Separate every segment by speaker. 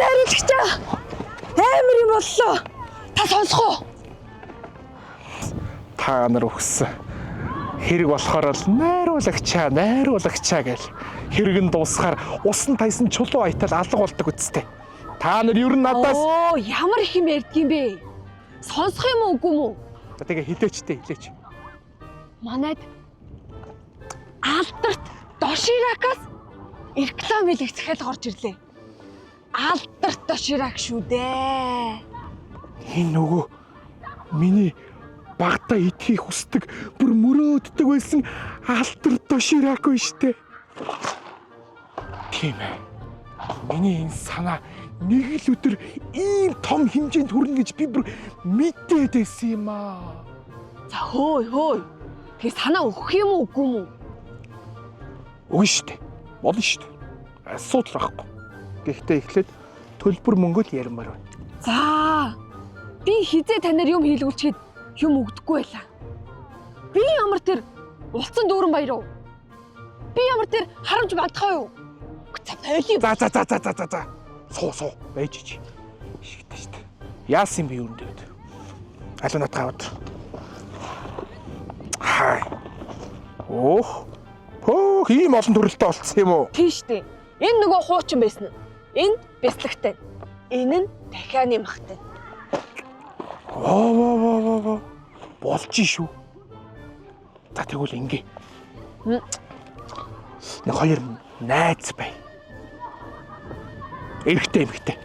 Speaker 1: найруулагчаа. Амар юм боллоо. Та сонсох уу?
Speaker 2: Та нар өгсөн хэрэг болохоор л найруулагчаа гэл хэрэгэн дуусахаар усан тайсан чулуу айтал алга болдог үсттэй. Та нар ер нь надаас
Speaker 1: Оо, ямар их юм ярьдаг юм бэ? Сонсох юм уу үгүй юм уу?
Speaker 2: тэгээ хилээч.
Speaker 1: Манайд алдарт доширакаас реклам хийх захиал орж ирлээ. Алдарт доширак шүү дээ.
Speaker 2: энэ нөгөө миний багтаа идэхийг хүсдэг бүр мөрөөддөг байсан алтар доширак вэ штэ. Тийм ээ. Миний энэ санаа нэг л өдөр ийм том хэмжээнд хүрнэ гэж би бүр мэдээд байсан юм аа.
Speaker 1: За хөөе. Тэгээ санаа өгөх юм уу үгүй юм уу?
Speaker 2: Үгүй штэ. Болно штэ. Асуудал байхгүй. Гэхдээ эхлээд төлбөр мөнгө л ярмаар байна.
Speaker 1: За. Би хизээ танаар юм хийлгүүлчихэд юм өгдөггүй байлаа. Би ямар тэр улцсан дүүрэн баяр уу? Би ямар тэр харамж бадхаа юу? За боли.
Speaker 2: За. Суу. Байж чи. Шигтэй штэ. Яасан би юунд дэвд. Алуунат гавд. Хай. Ох. Ийм олон төрөлтэй болцсон юм уу?
Speaker 1: Тийм штэ. Энэ нөгөө хуучин байсан. Энэ бяцлагтай. Энэ нь дахианы махтай.
Speaker 2: Оо. Болж шүү. За тэгвэл ингээ. Нэг хоёр найз бай. Эрэгтэй эмэгтэй.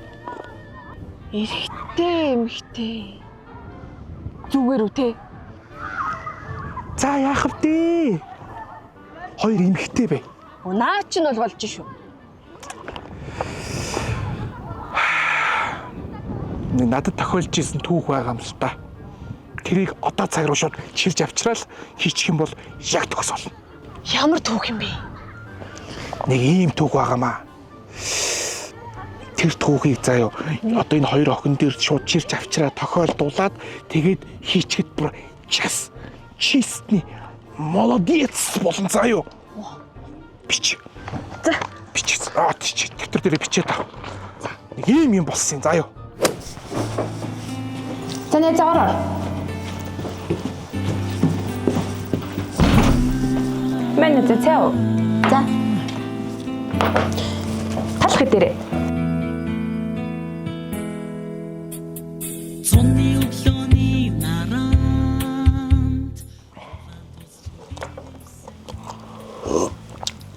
Speaker 2: Зүгээр үү те? За яах вэ? Хоёр эмэгтэй бай.
Speaker 1: Наа чинь бол болж шүү.
Speaker 2: Надад тохиолж исэн түүх байгаа юм л та. Тэрийг одоо цаг руу шууд чирж авчраал хийчих юм бол яг төгс болно.
Speaker 1: Ямар түүх юм бэ?
Speaker 2: Нэг ийм түүх байгаамаа. Тэр түүхийг заяа одоо энэ хоёр охин дээр шууд чирж авчраа тохиолдуулаад тэгээд хийчихэд бүр час чистний молодец болон заяа. Бич.
Speaker 1: За.
Speaker 2: Бич. Тэмдэг дээр бичээ тав. Нэг ийм болсон юм заяа.
Speaker 3: За нэ заараа. Мэн зэ цэо. За. Талах дээрээ.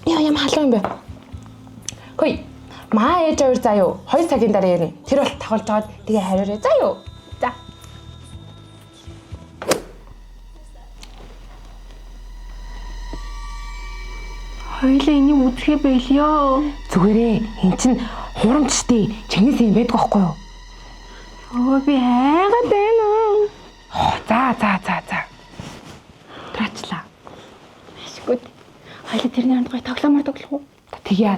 Speaker 3: Яа халуун юм бэ? Хөөе. Маа ээж хоёр заа юу? 2 цагийн дараа ярина. Тэр бол тахалж аваад тэгээ хариураа заа юу? За.
Speaker 1: Хоёлаа энийг үзэхэ байлё.
Speaker 3: Зүгээрээ эн чин хурамчтэй чингис юм байдг байхгүй юу?
Speaker 1: Өө би хайгаад байна.
Speaker 3: За. Трачлаа.
Speaker 1: Ашгүй. Хоёлаа тэрний хамт гоё тоглоомор тоглох уу?
Speaker 3: Тэгээ.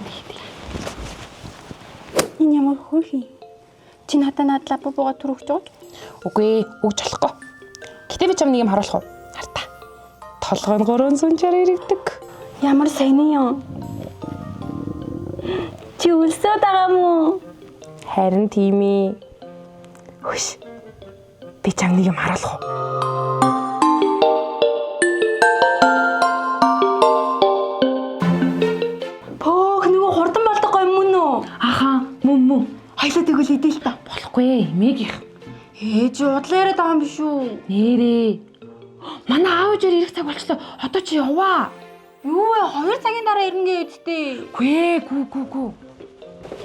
Speaker 1: Энэ ямар хөрхий? Чи надад лапбугаа түрүүж байгаа?
Speaker 3: Үгүй өгч болохгүй. Гэтэ би чам нэг юм харуулах уу? Хартаа. Толгой нь 360 иргэдэг.
Speaker 1: Ямар сайн юм. Чи үлсээд байгаа мó?
Speaker 3: Харин тийм ээ. Хөш. Би чам нэг юм харуулах уу?
Speaker 1: Пөөх нөгөө хурдан болдог гоё мөн үү?
Speaker 3: Ахаа, мөн.
Speaker 1: Хоёлаа тэгвэл идэл та.
Speaker 3: Болохгүй. Мэгийнх.
Speaker 1: Ээж удлаа яриад байгаа юм биш үү?
Speaker 3: Нэрээ. Манай аав ээж ирэх цаг болчихлоо. Одоо чи яваа.
Speaker 1: Юу вэ? 2 цагийн дараа ирнэ гэдэгтэй.
Speaker 3: Гүү.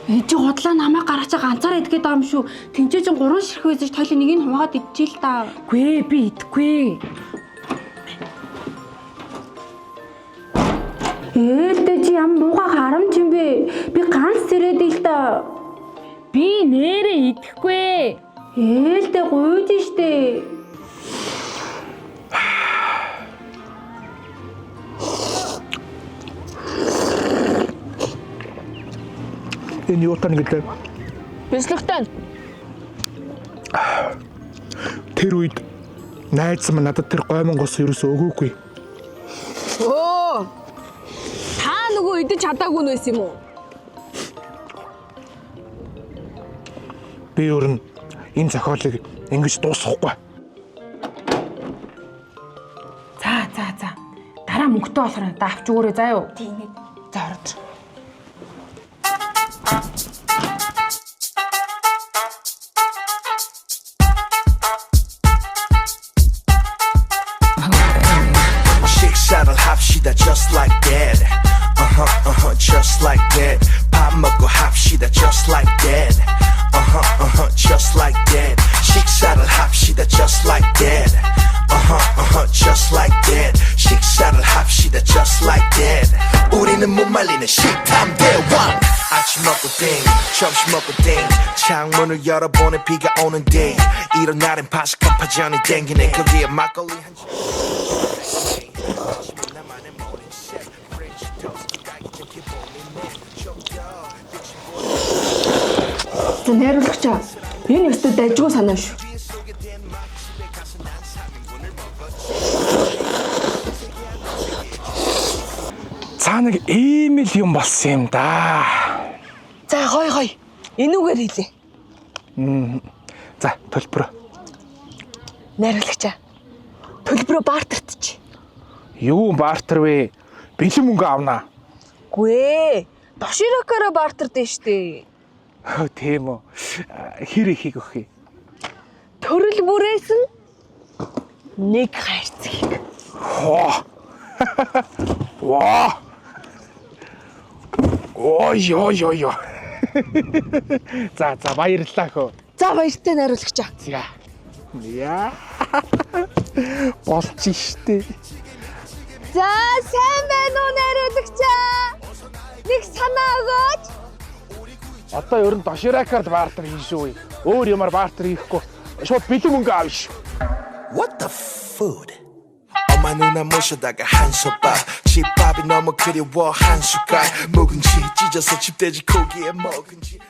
Speaker 1: Ээж худлаа намайг гаргачаа ганцаараа идгээд байгаа юм шүү. Тинчээ чин 3 ширхэг байсаж тойлоо нэг нь хуваагаад идчихээ л та.
Speaker 3: Гүй би идэхгүй.
Speaker 1: Ээлдээ чи ям муугаа харамч юм бэ? Би ганц зэрэг л та.
Speaker 3: Би нэрээ идэхгүй.
Speaker 1: Ээлдээ гуйж штэ.
Speaker 2: Энэ юу тань гэлээ.
Speaker 3: Бэлсэлхтэн.
Speaker 2: Тэр үед найз маань надад тэр гоймонгоос ерөөсөө өгөөгүй.
Speaker 1: Оо. Та нөгөө идэж чадаагүй нь байсан юм уу?
Speaker 2: Би өөр нь энэ зохиолыг ингэж дуусгахгүй.
Speaker 3: За. Дараа мөнгөтэй болохоор надад авч өгөөрэй заа юу. Тийм ээ. За ороод.
Speaker 4: 식사를 합시다 just like that. Just like that. 밥 먹고 합시다 just like that. Just like that. 식사를 합시다 just like that. Just like that. 식사를 합시다 just like that. 우리는 못 말리는 식탐 대왕. 아침 먹고 땡, 점심 먹고 땡. 창문을 열어보내 비가 오는데 이런 날엔 바삭한 파전이 땡기네. 거기에 막걸리 한 잔.
Speaker 1: За найруулагчаа энэ өстөд дайжгүй санаа шүү.
Speaker 2: Цаа нэг ийм л юм болсон юм да.
Speaker 1: За гой. Энүүгээр хийлээ.
Speaker 2: За төлбөр.
Speaker 1: Найруулагчаа. Төлбөрөө бартарт чи.
Speaker 2: Юу бартер вэ? Бэлэн мөнгө авнаа.
Speaker 1: Гүй ээ. Доширокороо бартарт дээ штэ.
Speaker 2: Тийм үү. Хэр ихийг өгөх юм?
Speaker 1: Төрөл бүрээс нь нэг хайрцгийг.
Speaker 2: Ваа. Ой. За баярлалаа хөө.
Speaker 1: За баяртай найруулагчаа.
Speaker 2: За. Яа. Болчих штэ.
Speaker 1: За сайн байна уу найруулагчаа? Нэг санаа өгөөч.
Speaker 2: Одоо ер нь доширакард бартер хийн шүү. Өөр юмар бартер хийхгүй. Шууд бэлэн мөнгө аав ш.
Speaker 4: What the food? 엄마 누나 모셔다가 한솥밥 집밥이 너무 그리워 한 숟갈 묵은지 찢어서 집돼지 고기에 먹은지